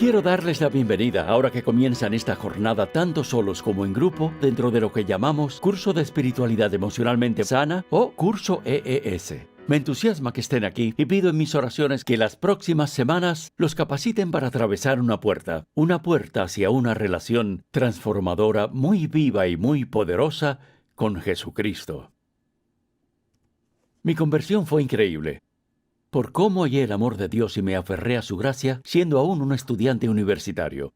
Quiero darles la bienvenida ahora que comienzan esta jornada tanto solos como en grupo dentro de lo que llamamos Curso de Espiritualidad Emocionalmente Sana o Curso EES. Me entusiasma que estén aquí y pido en mis oraciones que las próximas semanas los capaciten para atravesar una puerta hacia una relación transformadora muy viva y muy poderosa con Jesucristo. Mi conversión fue increíble. Por cómo hallé el amor de Dios y me aferré a su gracia, siendo aún un estudiante universitario.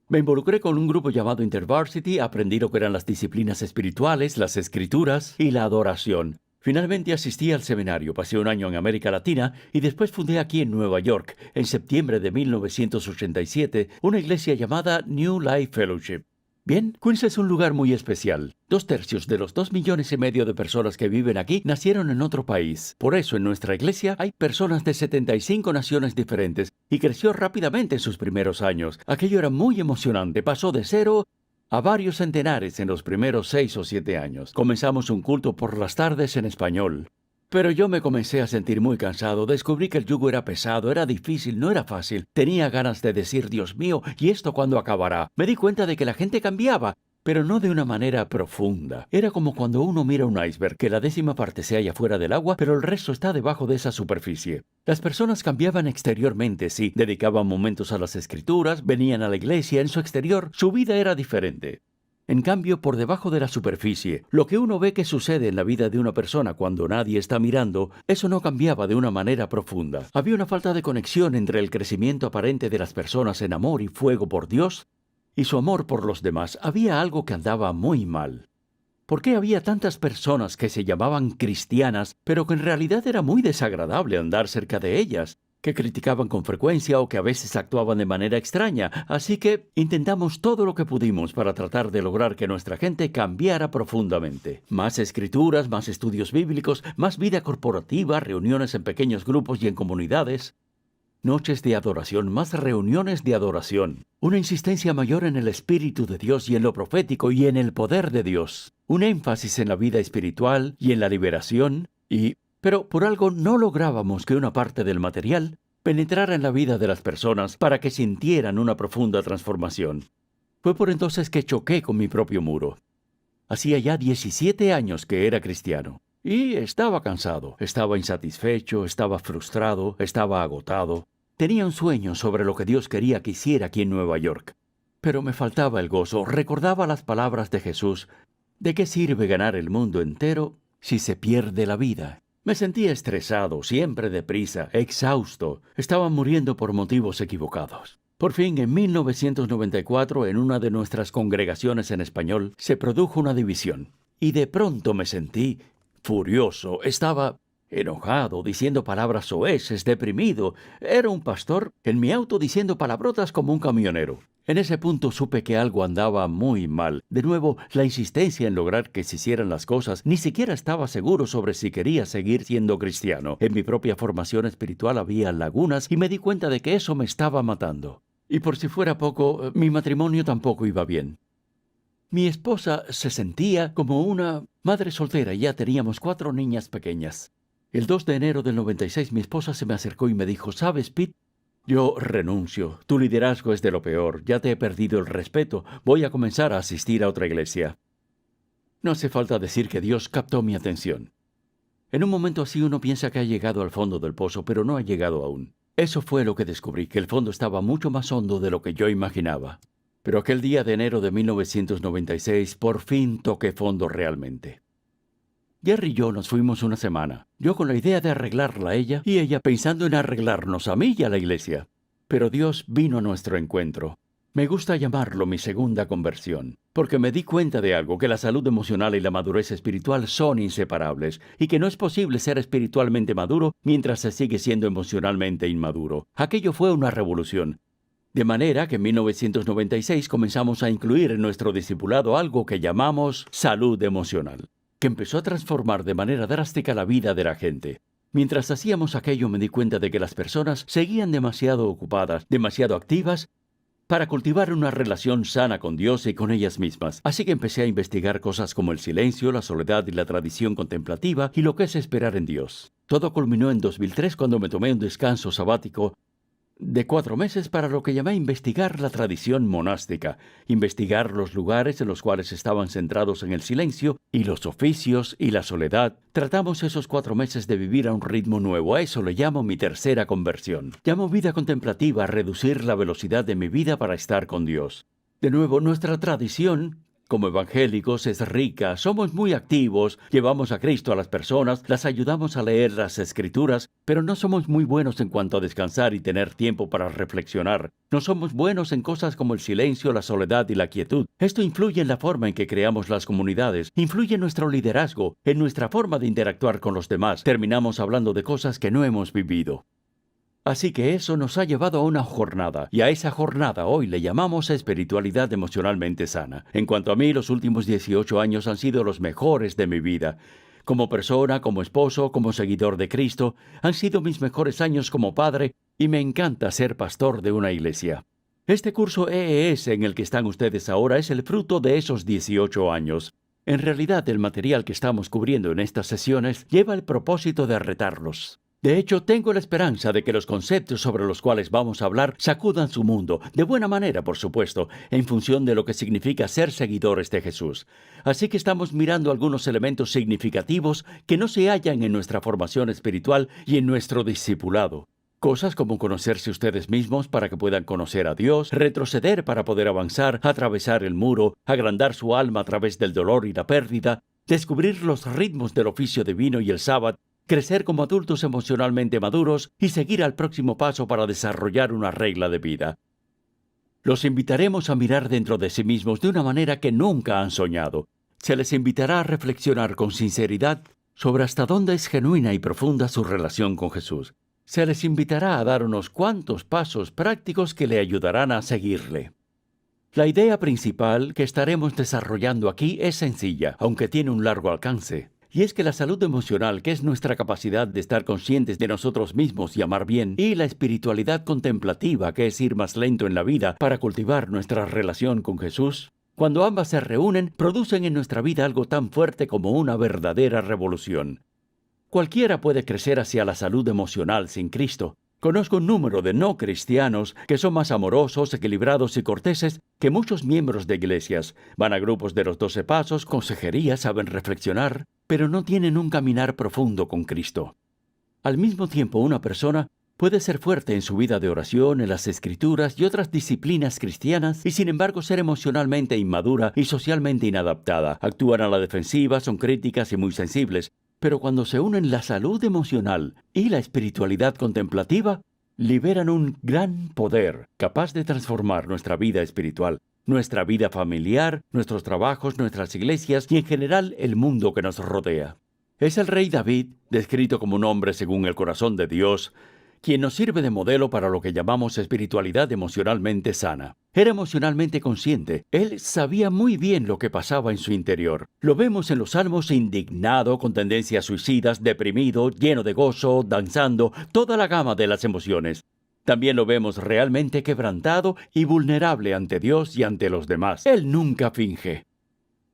Me involucré con un grupo llamado InterVarsity, aprendí lo que eran las disciplinas espirituales, las escrituras y la adoración. Finalmente asistí al seminario, pasé un año en América Latina y después fundé aquí en Nueva York, en septiembre de 1987, una iglesia llamada New Life Fellowship. Bien, Queens es un lugar muy especial. 2/3 de los 2,5 millones de personas que viven aquí nacieron en otro país. Por eso en nuestra iglesia hay personas de 75 naciones diferentes y creció rápidamente en sus primeros años. Aquello era muy emocionante. Pasó de 0 a varios centenares en los primeros 6 o 7 años. Comenzamos un culto por las tardes en español. Pero yo me comencé a sentir muy cansado, descubrí que el yugo era pesado, era difícil, no era fácil. Tenía ganas de decir, Dios mío, ¿y esto cuándo acabará? Me di cuenta de que la gente cambiaba, pero no de una manera profunda. Era como cuando uno mira un iceberg, que la 10ª parte se halla fuera del agua, pero el resto está debajo de esa superficie. Las personas cambiaban exteriormente, sí, dedicaban momentos a las escrituras, venían a la iglesia, en su exterior, su vida era diferente. En cambio, por debajo de la superficie, lo que uno ve que sucede en la vida de una persona cuando nadie está mirando, eso no cambiaba de una manera profunda. Había una falta de conexión entre el crecimiento aparente de las personas en amor y fuego por Dios y su amor por los demás. Había algo que andaba muy mal. ¿Por qué había tantas personas que se llamaban cristianas, pero que en realidad era muy desagradable andar cerca de ellas? Que criticaban con frecuencia o que a veces actuaban de manera extraña. Así que intentamos todo lo que pudimos para tratar de lograr que nuestra gente cambiara profundamente. Más escrituras, más estudios bíblicos, más vida corporativa, reuniones en pequeños grupos y en comunidades. Noches de adoración, más reuniones de adoración. Una insistencia mayor en el Espíritu de Dios y en lo profético y en el poder de Dios. Un énfasis en la vida espiritual y en la liberación Pero por algo no lográbamos que una parte del material penetrara en la vida de las personas para que sintieran una profunda transformación. Fue por entonces que choqué con mi propio muro. Hacía ya 17 años que era cristiano. Y estaba cansado, estaba insatisfecho, estaba frustrado, estaba agotado. Tenía un sueño sobre lo que Dios quería que hiciera aquí en Nueva York. Pero me faltaba el gozo. Recordaba las palabras de Jesús. ¿De qué sirve ganar el mundo entero si se pierde la vida? Me sentía estresado, siempre deprisa, exhausto. Estaba muriendo por motivos equivocados. Por fin, en 1994, en una de nuestras congregaciones en español, se produjo una división. Y de pronto me sentí furioso. Estaba enojado, diciendo palabras soeces, deprimido. Era un pastor en mi auto diciendo palabrotas como un camionero. En ese punto supe que algo andaba muy mal. De nuevo, la insistencia en lograr que se hicieran las cosas. Ni siquiera estaba seguro sobre si quería seguir siendo cristiano. En mi propia formación espiritual había lagunas y me di cuenta de que eso me estaba matando. Y por si fuera poco, mi matrimonio tampoco iba bien. Mi esposa se sentía como una madre soltera y ya teníamos 4 niñas pequeñas. El 2 de enero del 96 mi esposa se me acercó y me dijo, ¿sabes, Pete? Yo renuncio. Tu liderazgo es de lo peor. Ya te he perdido el respeto. Voy a comenzar a asistir a otra iglesia. No hace falta decir que Dios captó mi atención. En un momento así uno piensa que ha llegado al fondo del pozo, pero no ha llegado aún. Eso fue lo que descubrí, que el fondo estaba mucho más hondo de lo que yo imaginaba. Pero aquel día de enero de 1996, por fin toqué fondo realmente. Jerry y yo nos fuimos una semana, yo con la idea de arreglarla a ella y ella pensando en arreglarnos a mí y a la iglesia. Pero Dios vino a nuestro encuentro. Me gusta llamarlo mi segunda conversión, porque me di cuenta de algo, que la salud emocional y la madurez espiritual son inseparables y que no es posible ser espiritualmente maduro mientras se sigue siendo emocionalmente inmaduro. Aquello fue una revolución. De manera que en 1996 comenzamos a incluir en nuestro discipulado algo que llamamos salud emocional, que empezó a transformar de manera drástica la vida de la gente. Mientras hacíamos aquello me di cuenta de que las personas seguían demasiado ocupadas, demasiado activas, para cultivar una relación sana con Dios y con ellas mismas. Así que empecé a investigar cosas como el silencio, la soledad y la tradición contemplativa y lo que es esperar en Dios. Todo culminó en 2003 cuando me tomé un descanso sabático de 4 meses para lo que llamé investigar la tradición monástica, investigar los lugares en los cuales estaban centrados en el silencio y los oficios y la soledad. Tratamos esos 4 meses de vivir a un ritmo nuevo. A eso le llamo mi tercera conversión. Llamo vida contemplativa a reducir la velocidad de mi vida para estar con Dios. De nuevo, nuestra tradición como evangélicos es rica, somos muy activos, llevamos a Cristo a las personas, las ayudamos a leer las Escrituras, pero no somos muy buenos en cuanto a descansar y tener tiempo para reflexionar. No somos buenos en cosas como el silencio, la soledad y la quietud. Esto influye en la forma en que creamos las comunidades, influye en nuestro liderazgo, en nuestra forma de interactuar con los demás. Terminamos hablando de cosas que no hemos vivido. Así que eso nos ha llevado a una jornada, y a esa jornada hoy le llamamos espiritualidad emocionalmente sana. En cuanto a mí, los últimos 18 años han sido los mejores de mi vida. Como persona, como esposo, como seguidor de Cristo, han sido mis mejores años como padre, y me encanta ser pastor de una iglesia. Este curso EES en el que están ustedes ahora es el fruto de esos 18 años. En realidad, el material que estamos cubriendo en estas sesiones lleva el propósito de retarlos. De hecho, tengo la esperanza de que los conceptos sobre los cuales vamos a hablar sacudan su mundo, de buena manera, por supuesto, en función de lo que significa ser seguidores de Jesús. Así que estamos mirando algunos elementos significativos que no se hallan en nuestra formación espiritual y en nuestro discipulado. Cosas como conocerse ustedes mismos para que puedan conocer a Dios, retroceder para poder avanzar, atravesar el muro, agrandar su alma a través del dolor y la pérdida, descubrir los ritmos del oficio divino y el sábado, crecer como adultos emocionalmente maduros y seguir al próximo paso para desarrollar una regla de vida. Los invitaremos a mirar dentro de sí mismos de una manera que nunca han soñado. Se les invitará a reflexionar con sinceridad sobre hasta dónde es genuina y profunda su relación con Jesús. Se les invitará a dar unos cuantos pasos prácticos que le ayudarán a seguirle. La idea principal que estaremos desarrollando aquí es sencilla, aunque tiene un largo alcance. Y es que la salud emocional, que es nuestra capacidad de estar conscientes de nosotros mismos y amar bien, y la espiritualidad contemplativa, que es ir más lento en la vida para cultivar nuestra relación con Jesús, cuando ambas se reúnen, producen en nuestra vida algo tan fuerte como una verdadera revolución. Cualquiera puede crecer hacia la salud emocional sin Cristo. Conozco un número de no cristianos que son más amorosos, equilibrados y corteses que muchos miembros de iglesias. Van a grupos de los 12 pasos, consejería, saben reflexionar, pero no tienen un caminar profundo con Cristo. Al mismo tiempo, una persona puede ser fuerte en su vida de oración, en las Escrituras y otras disciplinas cristianas, y sin embargo ser emocionalmente inmadura y socialmente inadaptada. Actúan a la defensiva, son críticas y muy sensibles. Pero cuando se unen la salud emocional y la espiritualidad contemplativa, liberan un gran poder capaz de transformar nuestra vida espiritual, nuestra vida familiar, nuestros trabajos, nuestras iglesias y en general el mundo que nos rodea. Es el rey David, descrito como un hombre según el corazón de Dios, quien nos sirve de modelo para lo que llamamos espiritualidad emocionalmente sana. Era emocionalmente consciente. Él sabía muy bien lo que pasaba en su interior. Lo vemos en los Salmos indignado, con tendencias suicidas, deprimido, lleno de gozo, danzando, toda la gama de las emociones. También lo vemos realmente quebrantado y vulnerable ante Dios y ante los demás. Él nunca finge.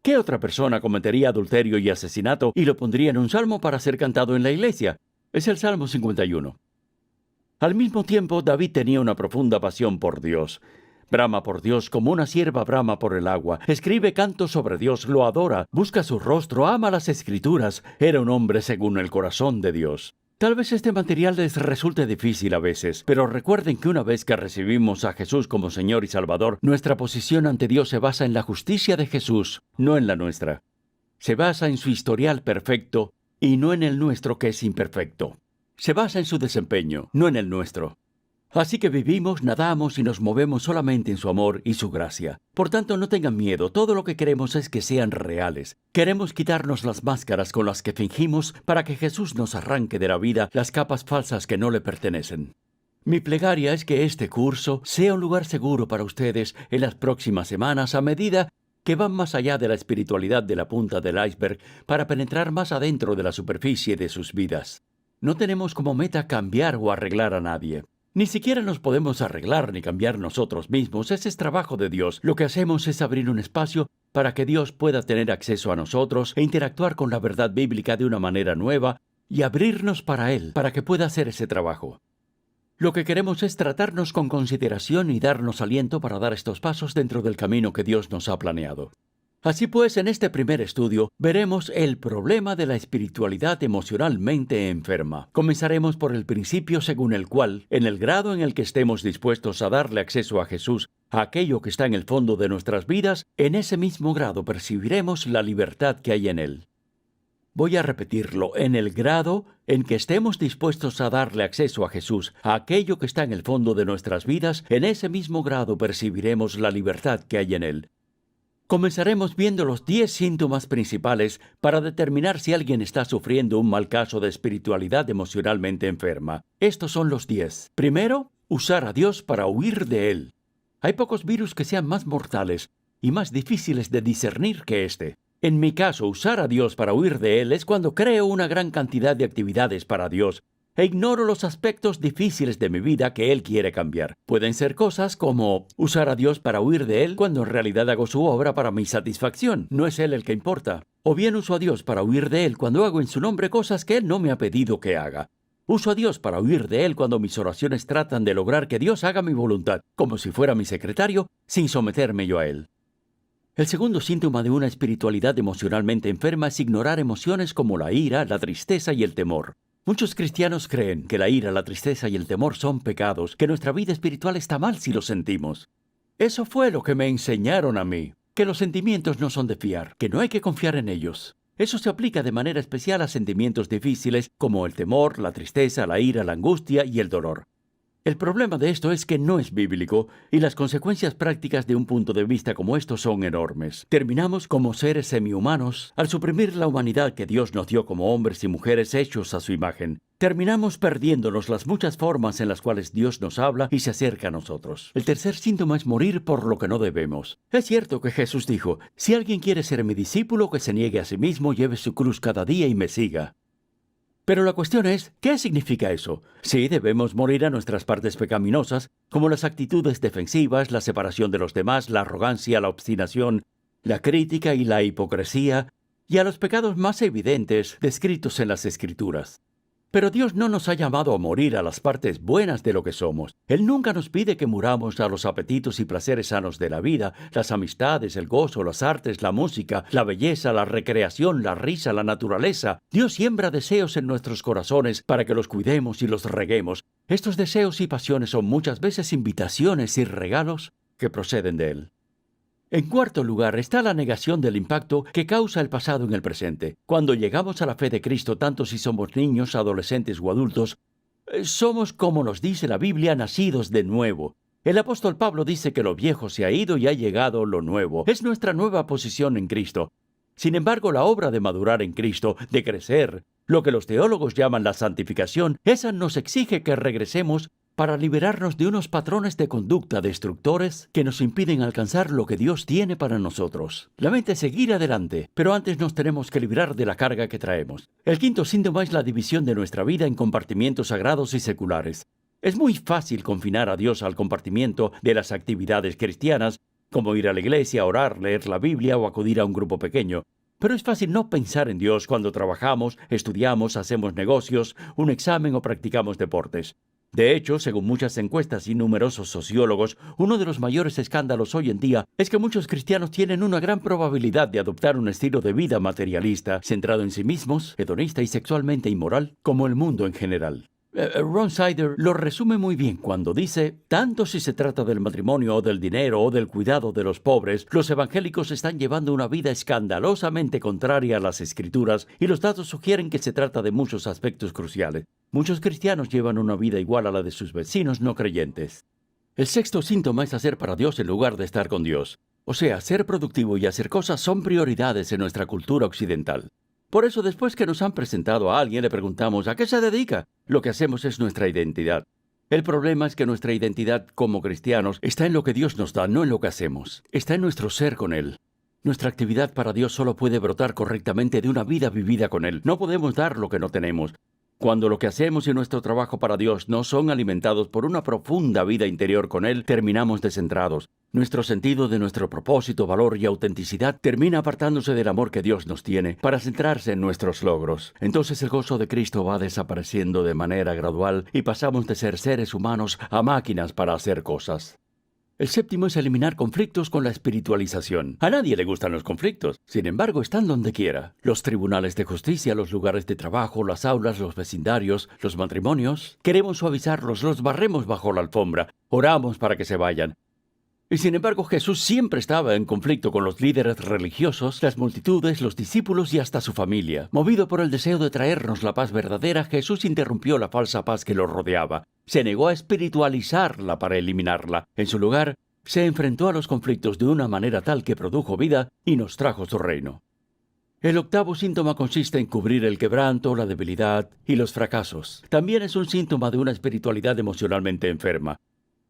¿Qué otra persona cometería adulterio y asesinato y lo pondría en un salmo para ser cantado en la iglesia? Es el Salmo 51. Al mismo tiempo, David tenía una profunda pasión por Dios. Brama por Dios como una cierva brama por el agua. Escribe cantos sobre Dios, lo adora, busca su rostro, ama las Escrituras. Era un hombre según el corazón de Dios. Tal vez este material les resulte difícil a veces, pero recuerden que una vez que recibimos a Jesús como Señor y Salvador, nuestra posición ante Dios se basa en la justicia de Jesús, no en la nuestra. Se basa en su historial perfecto y no en el nuestro que es imperfecto. Se basa en su desempeño, no en el nuestro. Así que vivimos, nadamos y nos movemos solamente en su amor y su gracia. Por tanto, no tengan miedo, todo lo que queremos es que sean reales. Queremos quitarnos las máscaras con las que fingimos para que Jesús nos arranque de la vida las capas falsas que no le pertenecen. Mi plegaria es que este curso sea un lugar seguro para ustedes en las próximas semanas a medida que van más allá de la espiritualidad de la punta del iceberg para penetrar más adentro de la superficie de sus vidas. No tenemos como meta cambiar o arreglar a nadie. Ni siquiera nos podemos arreglar ni cambiar nosotros mismos. Ese es trabajo de Dios. Lo que hacemos es abrir un espacio para que Dios pueda tener acceso a nosotros e interactuar con la verdad bíblica de una manera nueva y abrirnos para Él, para que pueda hacer ese trabajo. Lo que queremos es tratarnos con consideración y darnos aliento para dar estos pasos dentro del camino que Dios nos ha planeado. Así pues, en este primer estudio veremos el problema de la espiritualidad emocionalmente enferma. Comenzaremos por el principio según el cual, en el grado en el que estemos dispuestos a darle acceso a Jesús, a aquello que está en el fondo de nuestras vidas, en ese mismo grado percibiremos la libertad que hay en él. Voy a repetirlo, en el grado en que estemos dispuestos a darle acceso a Jesús, a aquello que está en el fondo de nuestras vidas, en ese mismo grado percibiremos la libertad que hay en él. Comenzaremos viendo los 10 síntomas principales para determinar si alguien está sufriendo un mal caso de espiritualidad emocionalmente enferma. Estos son los 10. Primero, usar a Dios para huir de Él. Hay pocos virus que sean más mortales y más difíciles de discernir que este. En mi caso, usar a Dios para huir de Él es cuando creo una gran cantidad de actividades para Dios e ignoro los aspectos difíciles de mi vida que Él quiere cambiar. Pueden ser cosas como usar a Dios para huir de Él cuando en realidad hago su obra para mi satisfacción. No es Él el que importa. O bien uso a Dios para huir de Él cuando hago en su nombre cosas que Él no me ha pedido que haga. Uso a Dios para huir de Él cuando mis oraciones tratan de lograr que Dios haga mi voluntad, como si fuera mi secretario, sin someterme yo a Él. El segundo síntoma de una espiritualidad emocionalmente enferma es ignorar emociones como la ira, la tristeza y el temor. Muchos cristianos creen que la ira, la tristeza y el temor son pecados, que nuestra vida espiritual está mal si los sentimos. Eso fue lo que me enseñaron a mí, que los sentimientos no son de fiar, que no hay que confiar en ellos. Eso se aplica de manera especial a sentimientos difíciles como el temor, la tristeza, la ira, la angustia y el dolor. El problema de esto es que no es bíblico y las consecuencias prácticas de un punto de vista como estos son enormes. Terminamos como seres semihumanos al suprimir la humanidad que Dios nos dio como hombres y mujeres hechos a su imagen. Terminamos perdiéndonos las muchas formas en las cuales Dios nos habla y se acerca a nosotros. El tercer síntoma es morir por lo que no debemos. Es cierto que Jesús dijo, si alguien quiere ser mi discípulo, que se niegue a sí mismo, lleve su cruz cada día y me siga. Pero la cuestión es, ¿qué significa eso? Sí, debemos morir a nuestras partes pecaminosas, como las actitudes defensivas, la separación de los demás, la arrogancia, la obstinación, la crítica y la hipocresía, y a los pecados más evidentes descritos en las Escrituras. Pero Dios no nos ha llamado a morir a las partes buenas de lo que somos. Él nunca nos pide que muramos a los apetitos y placeres sanos de la vida, las amistades, el gozo, las artes, la música, la belleza, la recreación, la risa, la naturaleza. Dios siembra deseos en nuestros corazones para que los cuidemos y los reguemos. Estos deseos y pasiones son muchas veces invitaciones y regalos que proceden de Él. En cuarto lugar está la negación del impacto que causa el pasado en el presente. Cuando llegamos a la fe de Cristo, tanto si somos niños, adolescentes o adultos, somos, como nos dice la Biblia, nacidos de nuevo. El apóstol Pablo dice que lo viejo se ha ido y ha llegado lo nuevo. Es nuestra nueva posición en Cristo. Sin embargo, la obra de madurar en Cristo, de crecer, lo que los teólogos llaman la santificación, esa nos exige que regresemos para liberarnos de unos patrones de conducta destructores que nos impiden alcanzar lo que Dios tiene para nosotros. La mente es seguir adelante, pero antes nos tenemos que librar de la carga que traemos. El quinto síntoma es la división de nuestra vida en compartimientos sagrados y seculares. Es muy fácil confinar a Dios al compartimiento de las actividades cristianas, como ir a la iglesia, orar, leer la Biblia o acudir a un grupo pequeño. Pero es fácil no pensar en Dios cuando trabajamos, estudiamos, hacemos negocios, un examen o practicamos deportes. De hecho, según muchas encuestas y numerosos sociólogos, uno de los mayores escándalos hoy en día es que muchos cristianos tienen una gran probabilidad de adoptar un estilo de vida materialista, centrado en sí mismos, hedonista y sexualmente inmoral, como el mundo en general. Ron Sider lo resume muy bien cuando dice, tanto si se trata del matrimonio o del dinero o del cuidado de los pobres, los evangélicos están llevando una vida escandalosamente contraria a las Escrituras y los datos sugieren que se trata de muchos aspectos cruciales. Muchos cristianos llevan una vida igual a la de sus vecinos no creyentes. El sexto síntoma es hacer para Dios en lugar de estar con Dios. O sea, ser productivo y hacer cosas son prioridades en nuestra cultura occidental. Por eso, después que nos han presentado a alguien, le preguntamos ¿a qué se dedica? Lo que hacemos es nuestra identidad. El problema es que nuestra identidad como cristianos está en lo que Dios nos da, no en lo que hacemos. Está en nuestro ser con Él. Nuestra actividad para Dios solo puede brotar correctamente de una vida vivida con Él. No podemos dar lo que no tenemos. Cuando lo que hacemos y nuestro trabajo para Dios no son alimentados por una profunda vida interior con Él, terminamos descentrados. Nuestro sentido de nuestro propósito, valor y autenticidad termina apartándose del amor que Dios nos tiene para centrarse en nuestros logros. Entonces el gozo de Cristo va desapareciendo de manera gradual y pasamos de ser seres humanos a máquinas para hacer cosas. El séptimo es eliminar conflictos con la espiritualización. A nadie le gustan los conflictos, sin embargo están donde quiera. Los tribunales de justicia, los lugares de trabajo, las aulas, los vecindarios, los matrimonios. Queremos suavizarlos, los barremos bajo la alfombra, oramos para que se vayan. Y sin embargo Jesús siempre estaba en conflicto con los líderes religiosos, las multitudes, los discípulos y hasta su familia. Movido por el deseo de traernos la paz verdadera, Jesús interrumpió la falsa paz que los rodeaba. Se negó a espiritualizarla para eliminarla. En su lugar, se enfrentó a los conflictos de una manera tal que produjo vida y nos trajo su reino. El octavo síntoma consiste en cubrir el quebranto, la debilidad y los fracasos. También es un síntoma de una espiritualidad emocionalmente enferma.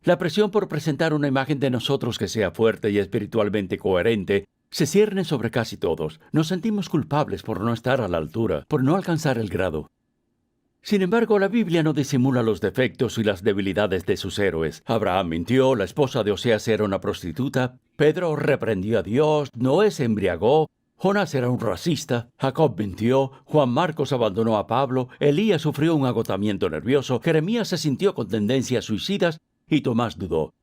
La presión por presentar una imagen de nosotros que sea fuerte y espiritualmente coherente se cierne sobre casi todos. Nos sentimos culpables por no estar a la altura, por no alcanzar el grado. Sin embargo, la Biblia no disimula los defectos y las debilidades de sus héroes. Abraham mintió, la esposa de Oseas era una prostituta, Pedro reprendió a Dios, Noé se embriagó, Jonás era un racista, Jacob mintió, Juan Marcos abandonó a Pablo, Elías sufrió un agotamiento nervioso, Jeremías se sintió con tendencias suicidas y Tomás dudó.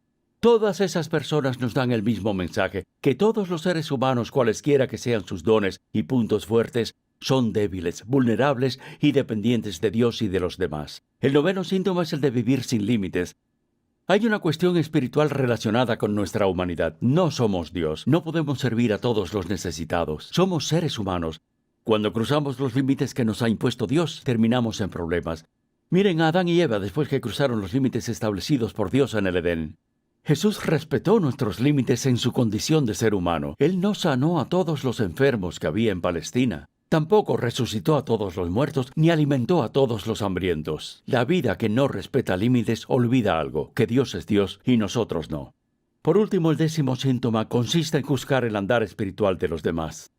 Todas esas personas nos dan el mismo mensaje, que todos los seres humanos, cualesquiera que sean sus dones y puntos fuertes, son débiles, vulnerables y dependientes de Dios y de los demás. El noveno síntoma es el de vivir sin límites. Hay una cuestión espiritual relacionada con nuestra humanidad. No somos Dios, no podemos servir a todos los necesitados. Somos seres humanos. Cuando cruzamos los límites que nos ha impuesto Dios, terminamos en problemas. Miren a Adán y Eva después que cruzaron los límites establecidos por Dios en el Edén. Jesús respetó nuestros límites en su condición de ser humano. Él no sanó a todos los enfermos que había en Palestina. Tampoco resucitó a todos los muertos, ni alimentó a todos los hambrientos. La vida que no respeta límites olvida algo, que Dios es Dios y nosotros no. Por último, el décimo síntoma consiste en juzgar el andar espiritual de los demás.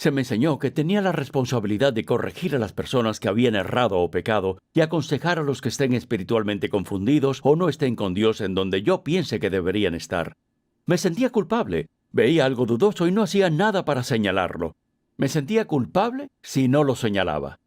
Se me enseñó que tenía la responsabilidad de corregir a las personas que habían errado o pecado y aconsejar a los que estén espiritualmente confundidos o no estén con Dios en donde yo piense que deberían estar. Me sentía culpable. Veía algo dudoso y no hacía nada para señalarlo. Me sentía culpable si no lo señalaba.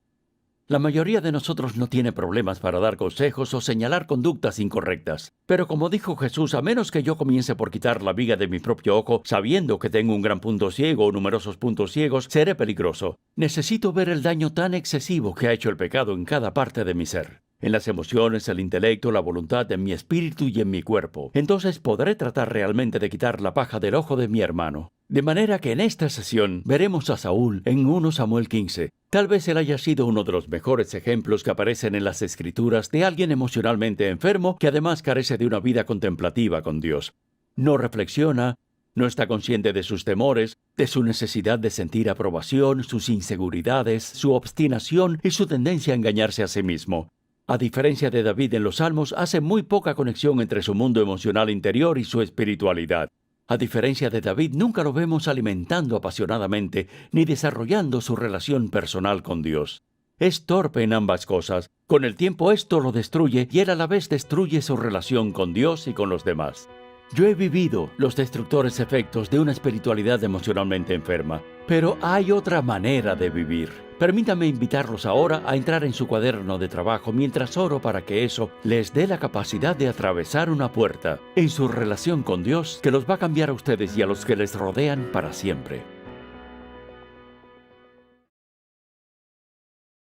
La mayoría de nosotros no tiene problemas para dar consejos o señalar conductas incorrectas. Pero como dijo Jesús, a menos que yo comience por quitar la viga de mi propio ojo, sabiendo que tengo un gran punto ciego o numerosos puntos ciegos, seré peligroso. Necesito ver el daño tan excesivo que ha hecho el pecado en cada parte de mi ser. En las emociones, el intelecto, la voluntad, en mi espíritu y en mi cuerpo. Entonces podré tratar realmente de quitar la paja del ojo de mi hermano. De manera que en esta sesión veremos a Saúl en 1 Samuel 15. Tal vez él haya sido uno de los mejores ejemplos que aparecen en las Escrituras de alguien emocionalmente enfermo que además carece de una vida contemplativa con Dios. No reflexiona, no está consciente de sus temores, de su necesidad de sentir aprobación, sus inseguridades, su obstinación y su tendencia a engañarse a sí mismo. A diferencia de David en los Salmos, hace muy poca conexión entre su mundo emocional interior y su espiritualidad. A diferencia de David, nunca lo vemos alimentando apasionadamente ni desarrollando su relación personal con Dios. Es torpe en ambas cosas. Con el tiempo esto lo destruye y él a la vez destruye su relación con Dios y con los demás. Yo he vivido los destructores efectos de una espiritualidad emocionalmente enferma, pero hay otra manera de vivir. Permítanme invitarlos ahora a entrar en su cuaderno de trabajo mientras oro para que eso les dé la capacidad de atravesar una puerta en su relación con Dios que los va a cambiar a ustedes y a los que les rodean para siempre.